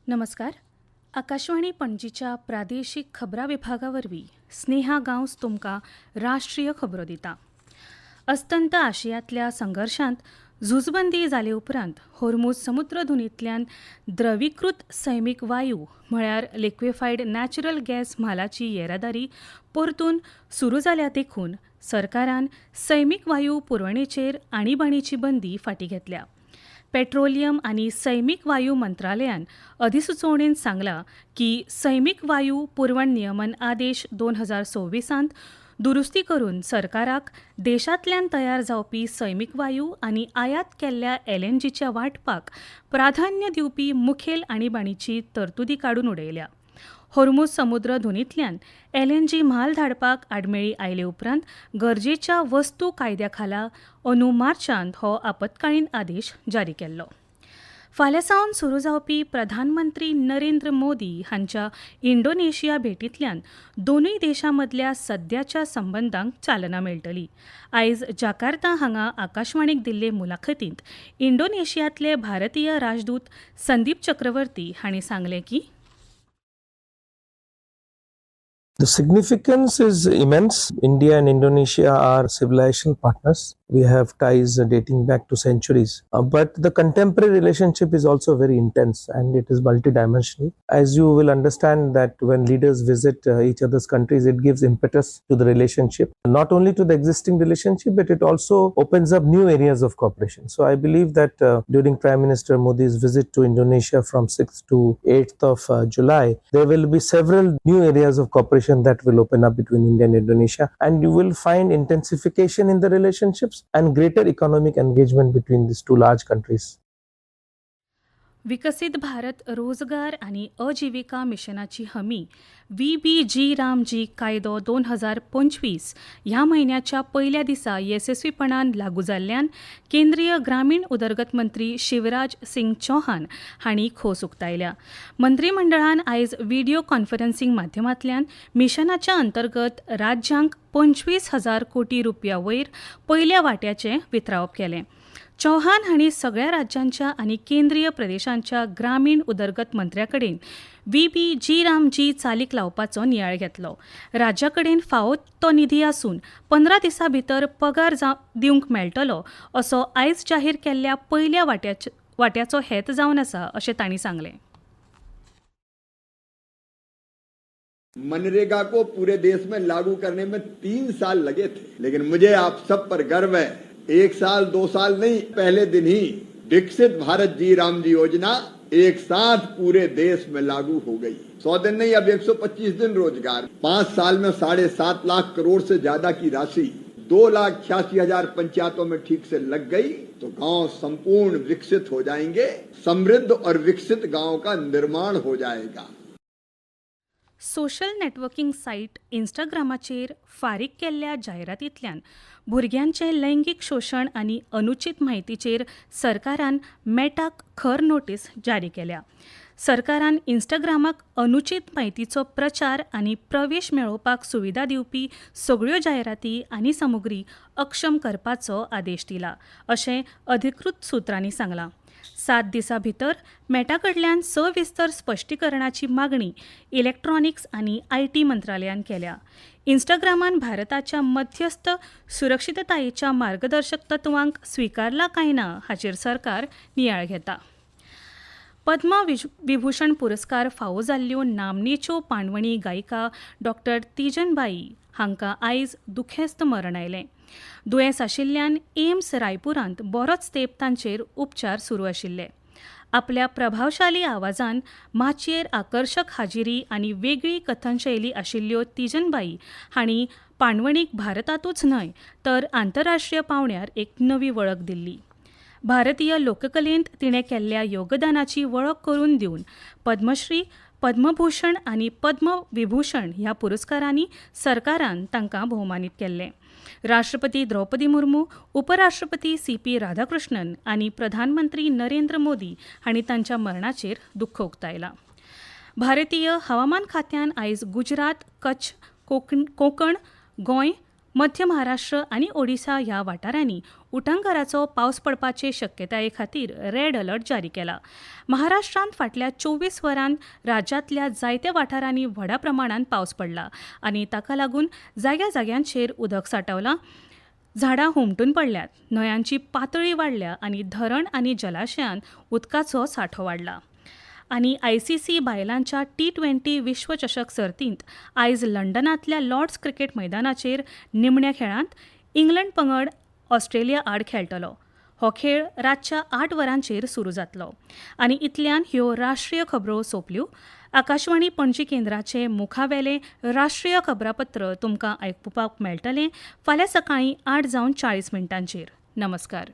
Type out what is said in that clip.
नमस्कार. आकाशवाणी पणजीच्या प्रादेशीक खबरां विभागावरवीं स्नेहा गांवस तुमकां राष्ट्रीय खबरो दिता. अस्तंत आशियांतल्या संघर्शांत झुजबंदी जाले उपरांत होर्मुझ समुद्रधुनींतल्यान द्रवीकृत सैमीक वायू म्हळ्यार लिक्विफायड नॅचरल गॅस म्हालाची येरादारी परतून सुरू जाल्या देखून सरकारान सैमीक वायू पुरवणेचेर आणीबाणीची बंदी फाटीं घेतल्या. पेट्रोलियम आनी सैमीक वायू मंत्रालयान अधिसुचोवणेन सांगलां की सैमीक वायू पुरवण नियमन आदेश 2026 दुरुस्ती करून सरकाराक देशांतल्यान तयार जावपी सैमीक वायू आनी आयात केल्ल्या LNGच्या वांटपाक प्राधान्य दिवपी मुखेल आणीबाणीची तरतुदी काडून उडयल्या. होर्मुझ समुद्र धुनींतल्यान LNG म्हाल धाडपाक आडमेळी आयले उपरांत गरजेच्या वस्तू कायद्या खाला अंदू मार्चांत हो आपतकालीन आदेश जारी केल्लो. फाल्यां सावन सुरू जावपी प्रधानमंत्री नरेंद्र मोदी हांच्या इंडोनेशिया भेटींतल्यान दोनूय देशां मदल्या सद्याच्या संबंदांक चालना मेळटली. आयज जाकार्ता हांगा आकाशवाणीक दिल्ले मुलाखतींत इंडोनेशियांतले भारतीय राजदूत संदीप चक्रवर्ती हांणी सांगलें की The significance is immense. India and Indonesia are civilization partners. We have ties dating back to centuries. But the contemporary relationship is also very intense and it is multidimensional. As you will understand that when leaders visit each other's countries, it gives impetus to the relationship. Not only to the existing relationship, but it also opens up new areas of cooperation. So I believe that during Prime Minister Modi's visit to Indonesia from 6th to 8th of July, there will be several new areas of cooperation that will open up between India and Indonesia, and you will find intensification in the relationships and greater economic engagement between these two large countries. विकसित भारत रोजगार आनी अजिविका मिशनाची हमी VBG Ramji कायदो 2025 ह्या म्हयन्याच्या पयल्या दिसा येसस्वीपणान लागू जाल्ल्यान केंद्रीय ग्रामीण उदरगत मंत्री शिवराज सिंग चौहान हांणी खोस उक्तायल्या. मंत्रिमंडळान आयज व्हिडिओ कॉन्फरन्सिंग माध्यमांतल्यान मिशनाच्या अंतर्गत राज्यांक 25,000 कोटी रुपया वयर पयल्या वांट्याचें वितरावप केलें. चौहान हांणी सगळ्या राज्यांच्या आनी केंद्रीय प्रदेशांच्या ग्रामीण उदरगत मंत्र्यां कडेन VBG रामजी चालीक लावपाचो नियाळ घेतलो. राज्या कडेन फावो तो निधी आसून 15 दिसां भितर पगार दिवंक मेळटलो असो आयज जाहीर केल्ल्या पयल्या वांट्याचो हेत जावन आसा अशें तांणी सांगलें. मनरेगा को पूरे देश में लागू करने में 3 साल लगे थे, लेकिन मुझे आप सब पर गर्व है. 1 साल 2 साल नहीं, पहले दिन ही विकसित भारत जी रामजी योजना एक साथ पूरे देश में लागू हो गई. 100 दिन नहीं, अब 125 दिन रोजगार. 5 साल में 7.5 लाख करोड़ से ज्यादा की राशि 2,86,000 पंचायतों में ठीक से लग गई तो गांव संपूर्ण विकसित हो जाएंगे. समृद्ध और विकसित गांव का निर्माण हो जाएगा. सोशल नेटवर्किंग सायट इंस्टाग्रामाचेर फारीक केल्ल्या जायरातींतल्यान भुरग्यांचें लैंगीक शोशण आनी अनुचित म्हायतीचेर सरकारान मेटाक खर नोटीस जारी केल्या. सरकारान इंस्टाग्रामाक अनुचित म्हायतीचो प्रचार आनी प्रवेश मेळोवपाक सुविधा दिवपी सगळ्यो जायराती आनी सामुग्री अक्षम करपाचो आदेश दिला अशें अधिकृत सुत्रांनी सांगलां. 7 दिसां भितर मेटा कडल्यान सविस्तर स्पश्टीकरणाची मागणी इलेक्ट्रॉनिक्स आनी IT मंत्रालयान केल्या. इंस्टाग्रामान भारताच्या मध्यस्थ सुरक्षिततायेच्या मार्गदर्शक तत्वांक स्विकारला काय ना हाचेर सरकार नियाळ घेता. पद्म विभूषण पुरस्कार फावो जाल्ल्यो नामनेच्यो पाणवणी गायिका डॉ. तिजनबाई हांकां आयज दुखेस्त मरण आयलें. दुयेंस आशिल्ल्यान एम्स रायपुरांत बरोच तेंप तांचेर उपचार सुरू आशिल्ले. आपल्या प्रभावशाली आवाजान माचयेर आकर्शक हाजिरी आनी वेगळी कथनशैली आशिल्ल्यो तिजनबाई हांणी पाणवणीक भारतांतूच न्हय तर आंतरराष्ट्रीय पावंड्यार एक नवी वळख दिल्ली. भारतीय लोककलेंत तिणें केल्ल्या योगदानाची वळख करून दिवन पद्मश्री, पद्मभूषण आनी पद्मविभूषण ह्या पुरस्कारांनी सरकारान तांकां भोवमानीत केल्लें. राष्ट्रपती द्रौपदी मुर्मू, उपराष्ट्रपती CP राधाकृष्णन आनी प्रधानमंत्री नरेंद्र मोदी हांणी तांच्या मरणाचेर दुख्ख उक्तायलां. भारतीय हवामान खात्यान आयज गुजरात, कच्छ, कोकण, गोंय, मध्य महाराष्ट्र आनी ओडिशा ह्या वाठारांनी उटंगराचो पावस पडपाचे शक्यताये खातीर रेड अलर्ट जारी केला. महाराष्ट्रांत फाटल्या 24 वरांत राज्यांतल्या जायत्या वाठारांनी व्हडा प्रमाणात पावस पडला आनी ताका लागून जाग्या जाग्यांचेर उदक साठवलां. झाडां हुमटून पडल्यात, न्हंयांची पातळी वाडल्या आनी धरण आनी जलाशयांत उदकाचो सांठो वाडला. आनी ICC बायलांच्या T20 विश्वचषक सर्तींत आयज लंडनांतल्या लॉर्ड्स क्रिकेट मैदानाचेर निमण्या खेळांत इंग्लंड पंगड ऑस्ट्रेलिया आड खेळटलो. हो खेळ रातच्या 8 वरांचेर सुरू जातलो. आनी इतल्यान ह्यो राष्ट्रीय खबरो सोंपल्यो. आकाशवाणी पणजी केंद्राचे मुखावेलें राष्ट्रीय खबरापत्र तुमकां आयकुपाक मेळटलें फाल्यां सकाळीं 8:40 नमस्कार.